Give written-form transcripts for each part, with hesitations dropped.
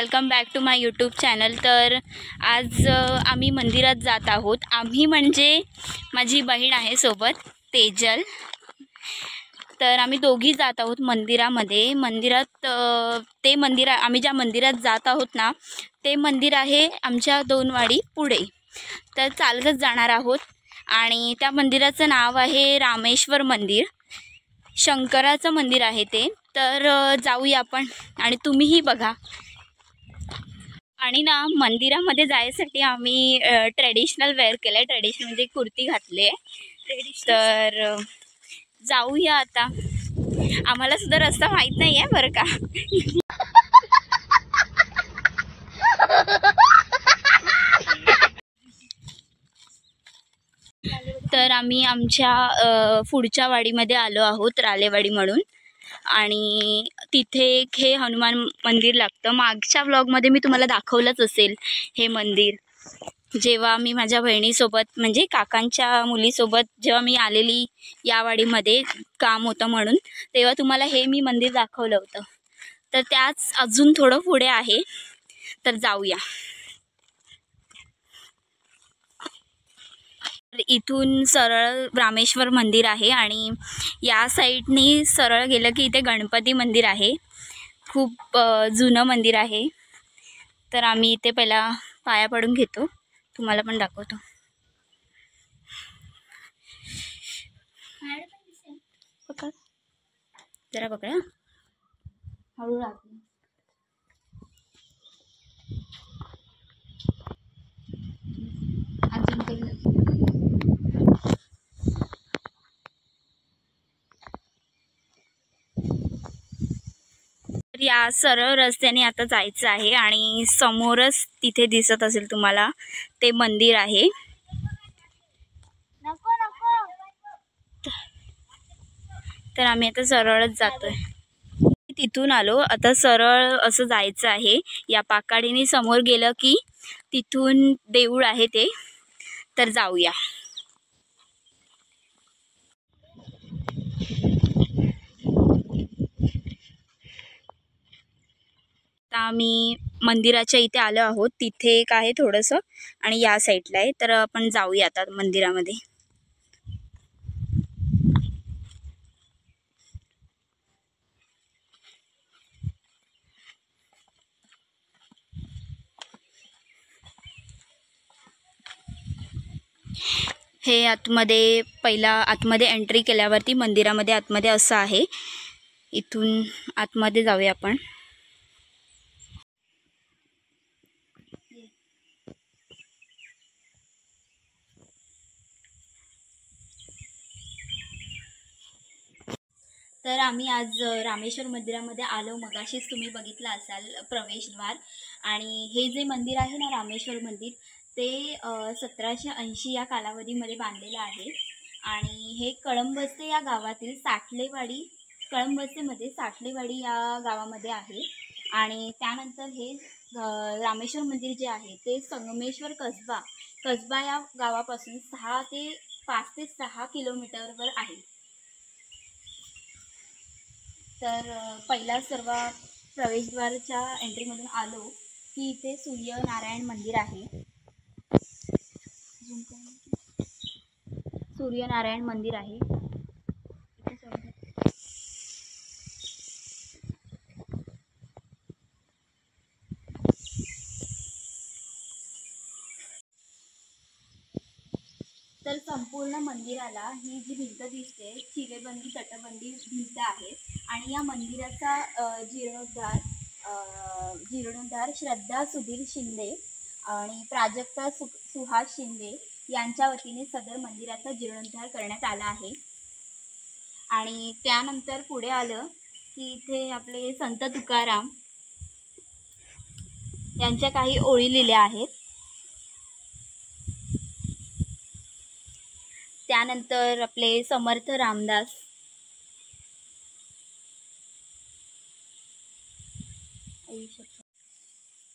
Welcome back to my YouTube channel. तर आज आम्ही मंदिरात जात आहोत। आम्ही म्हणजे माझी बहीण आहे सोबत तेजल। तर आम्ही दोघी जात आहोत मंदिरामध्ये। ते मंदिर आम्ही ज्या मंदिरात जात आहोत ना, ते मंदिर आहे आमच्या 2 वाडी पुढे। तर चालतच जाणार आहोत आणि त्या मंदिराचं नाव आहे रामेश्वर मंदिर। शंकराचं मंदिर आहे ते। तर जाऊया आपण आणि तुम्हीही बघा। आणि ना मंदिरामध्ये जायसाठी आम्ही ट्रेडिशनल वेअर केलं आहे। ट्रेडिशनल म्हणजे कुर्ती घातली आहे। तर जाऊया आता। आम्हाला सुद्धा रस्ता माहीत नाही आहे बरं का। तर आम्ही आमच्या पुढच्या वाडीमध्ये आलो आहोत, रालेवाडी म्हणून। आणि तिथे हे हनुमान मंदिर लागतं। मागच्या व्लॉगमध्ये मी तुम्हाला दाखवलंच असेल हे मंदिर। जेव्हा मी माझ्या बहिणीसोबत म्हणजे काकांच्या मुलीसोबत जेव्हा मी आलेली या वाडीमध्ये काम होतं म्हणून, तेव्हा तुम्हाला हे मी मंदिर दाखवलं होतं। तर त्याच अजून थोडं पुढे आहे। तर जाऊया। इथून सरळ रामेश्वर मंदिर आहे आणि या साईडनी सरळ गेलं की इथे गणपती मंदिर आहे। खूप जुनं मंदिर आहे। तर आम्ही इथे पहिला पाया पडून घेतो, तुम्हाला पण दाखवतो। पकड जरा, पकड हळू राहते। तर या सरळ रस्त्याने आता जायचं आहे आणि समोरच तिथे दिसत असेल तुम्हाला ते मंदिर आहे। तर आम्ही आता सरळच जातोय। तिथून आलो, आता सरळ असं जायचं आहे। या पाकाडीने समोर गेलं की तिथून देऊळ आहे ते। तर जाऊया। आता आम्ही मंदिराच्या इथे आलो आहोत। तिथे एक आहे थोडंसं आणि या साईडला आहे। तर आपण जाऊया आता मंदिरामध्ये। हे आतमध्ये पहिला आतमध्ये एंट्री केल्यावरती मंदिरामध्ये आतमध्ये असं आहे। इथून आतमध्ये जाऊया आपण। तर आम्ही आज रामेश्वर मंदिरामध्ये आलो। मगाशीच तुम्ही बघितलं असाल प्रवेशद्वार। आणि हे जे मंदिर आहे ना, रामेश्वर मंदिर, ते 1780 या कालावधीमध्ये बांधलेलं आहे। आणि हे कळंबस्ते या गावातील साठलेवाडी, कळंबस्तेमध्ये साठलेवाडी या गावामध्ये आहे। आणि त्यानंतर हे रामेश्वर मंदिर जे आहे ते संगमेश्वर कसबा या गावापासून 5 ते 6 किलोमीटरवर आहे। तर पहिला सर्व प्रवेशद्वारच्या एंट्रीमधून आलो की इथे सूर्यनारायण मंदिर आहे। सूर्यनारायण मंदिर आहे। तर संपूर्ण मंदिराला ही जी भिंत दिसते, चिरेबंदी तटबंदी भिंत आहे। आणि या मंदिराचा जीर्णोद्धार श्रद्धा सुधीर शिंदे आणि प्राजक्ता सुहास शिंदे यांच्या वतीने सदर मंदिराचा जीर्णोद्धार करण्यात आला आहे। आणि त्यानंतर पुढे आलं की इथे आपले संत तुकाराम यांच्या काही ओळी लिहिल्या आहेत। त्यानंतर आपले समर्थ रामदास,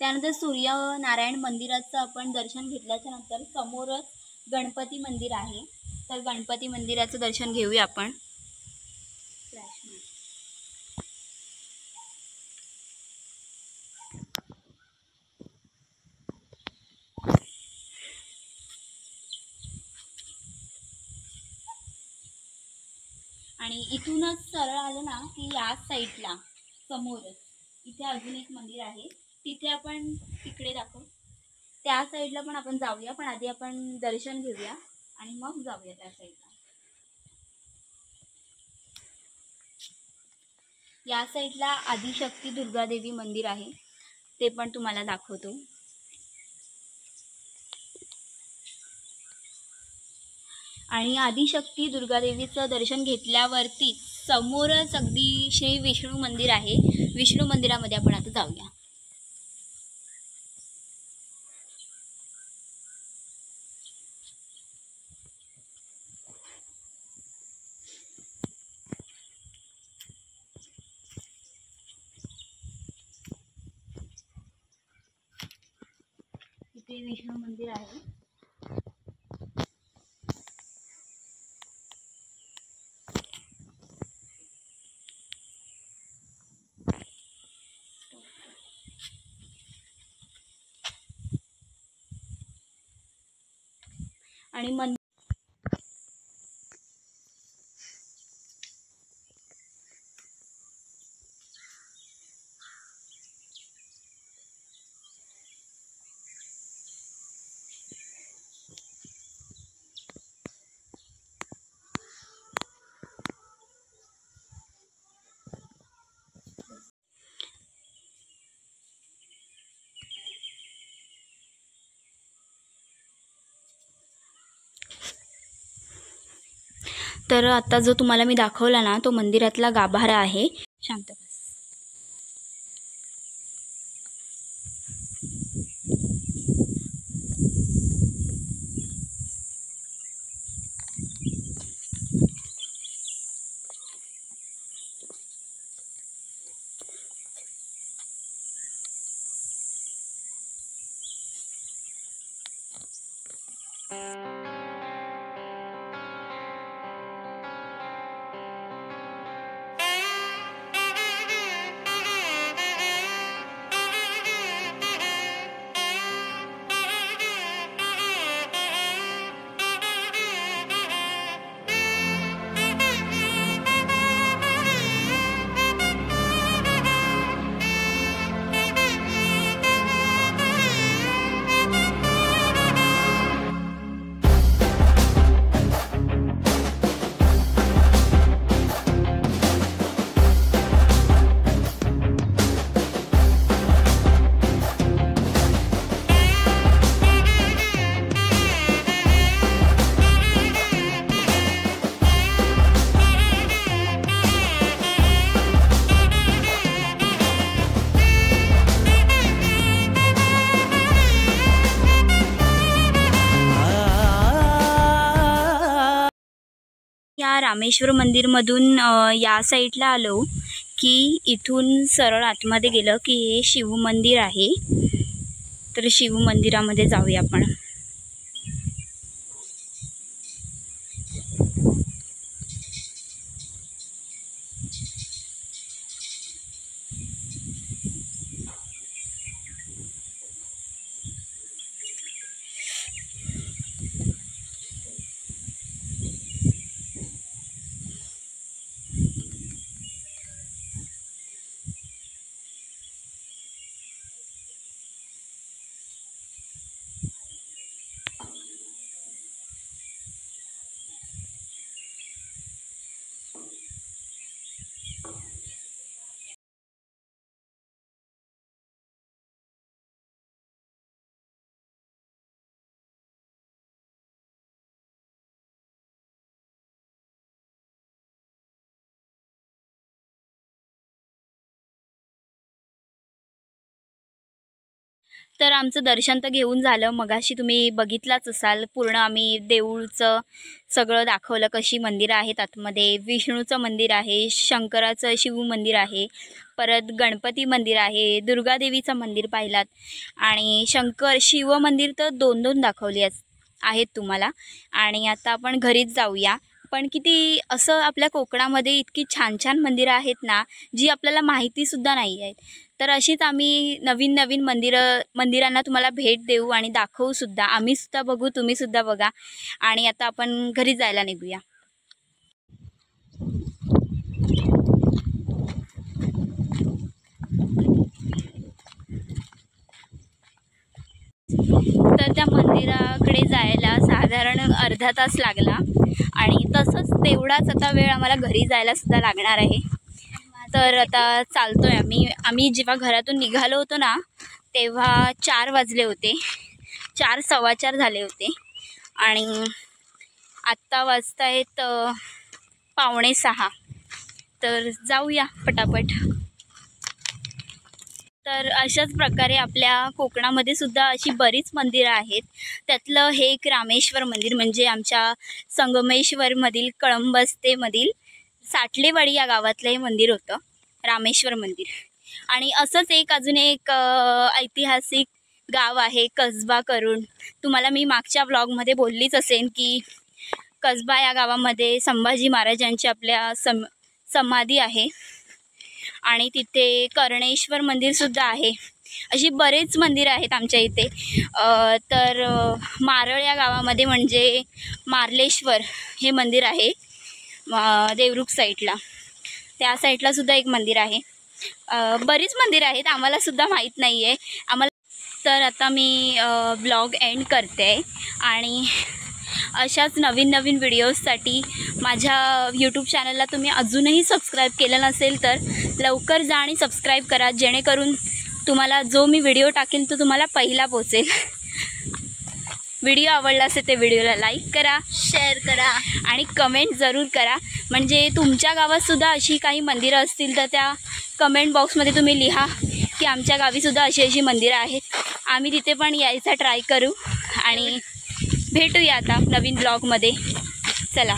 त्यानंतर सूर्यनारायण मंदिराचं आपण दर्शन घेतल्याच्या नंतर समोरच गणपती मंदिर आहे। तर गणपती मंदिराचं दर्शन घेऊया आपण। आणि इथूनच सरळ आलं ना की याच साईडला समोरच इथे अजून एक मंदिर आहे, तिथे आपण तिकडे दाखव त्या साईडला पण आपण जाऊया, पण आधी आपण दर्शन घेऊया आणि मग जाऊया त्या साईडला. या साईडला आदिशक्ती दुर्गादेवी मंदिर आहे, ते पण तुम्हाला दाखवतो. आणि आदिशक्ती दुर्गादेवीचं दर्शन घेतल्यावरती समोरच अगदी श्री विष्णू मंदिर आहे. विष्णू मंदिरामध्ये आपण आता जाऊया. इथे विष्णू मंदिर आहे. आणि तर आता जो तुम्हाला मी दाखवला ना तो मंदिरातला गाभारा आहे. शांत बस. या रामेश्वर मंदिरमधून या साईडला आलो की इथून सरळ आतमध्ये गेलं की हे शिव मंदिर आहे. तर शिव मंदिरामध्ये जाऊया आपण. तर आमचं दर्शन तर घेऊन झालं. मगाशी तुम्ही बघितलाच असाल पूर्ण आम्ही देऊळचं सगळं दाखवलं, कशी मंदिरं आहेत आतमध्ये. विष्णूचं मंदिर आहे, शंकराचं शिव मंदिर आहे, परत गणपती मंदिर आहे, दुर्गादेवीचं मंदिर पाहिलात आणि शिव मंदिर तर 2-2 दाखवली आहेत तुम्हाला. आणि आता आपण घरीच जाऊया. पण किती असं आपल्या कोकणामध्ये इतकी छान छान मंदिरं आहेत ना, जी आपल्याला माहितीसुद्धा नाही आहेत. तर अशीच आम्ही नवीन नवीन मंदिरांना तुम्हाला भेट देऊ आणि दाखवूसुद्धा. आम्हीसुद्धा बघू, तुम्हीसुद्धा बघा. आणि आता आपण घरी जायला निघूया. मंदिराकडे जायला साधारण अर्धा तास लागला आणि तसंच तेवढाच आता वेळ आम्हाला घरी जायलासुद्धा लागणार आहे. तर आता चालतो आहे आम्ही जेव्हा घरातून निघालो होतो ना तेव्हा 4 वाजले होते, 4 सव्वा 4 झाले होते आणि आत्ता वाजत आहेत 5:45. तर जाऊया पटापट. तर अशाच प्रकारे आपल्या कोकणामध्ये सुद्धा अशी बरीच मंदिरं आहेत. त्यातलं हे एक रामेश्वर मंदिर म्हणजे आमच्या संगमेश्वरमधील कळंबस्तेमधील साठलेवाडी या गावातलं हे मंदिर होतं, रामेश्वर मंदिर. आणि असंच एक अजून एक ऐतिहासिक गाव आहे कसबा करून. तुम्हाला मी मागच्या व्लॉगमध्ये बोललीच असेन की कसबा या गावामध्ये संभाजी महाराजांची आपल्या समाधी आहे आणि तिथे कर्णेश्वर मंदिरसुद्धा आहे. अशी बरेच मंदिरं आहेत आमच्या इथे. तर मारळ या गावामध्ये म्हणजे मार्लेश्वर हे मंदिर आहे देवरुख साईडला, त्या साईडलासुद्धा एक मंदिर आहे. बरीच मंदिरं आहेत, आम्हालासुद्धा माहीत नाही आहे आम्हाला. तर आता मी ब्लॉग एंड करते आणि अशाच नवीन नवीन व्हिडिओजसाठी माझ्या यूट्यूब चॅनलला तुम्ही अजूनही सबस्क्राईब केलं नसेल तर लवकर जा आणि सबस्क्राईब करा, जेणेकरून तुम्हाला जो मी व्हिडिओ टाकेन तो तुम्हाला पहिला पोचेल. व्हिडिओ आवडला असेल ते व्हिडिओला लाईक करा, शेअर करा आणि कमेंट ज़रूर करा. म्हणजे तुमच्या गावातसुद्धा अशी काही मंदिरं असतील तर त्या कमेंट बॉक्समध्ये तुम्ही लिहा की आमच्या गावीसुद्धा अशी अशी मंदिरं आहेत. आम्ही तिथे पण यायचा ट्राय करू आणि भेटूया आता नवीन ब्लॉगमध्ये. चला.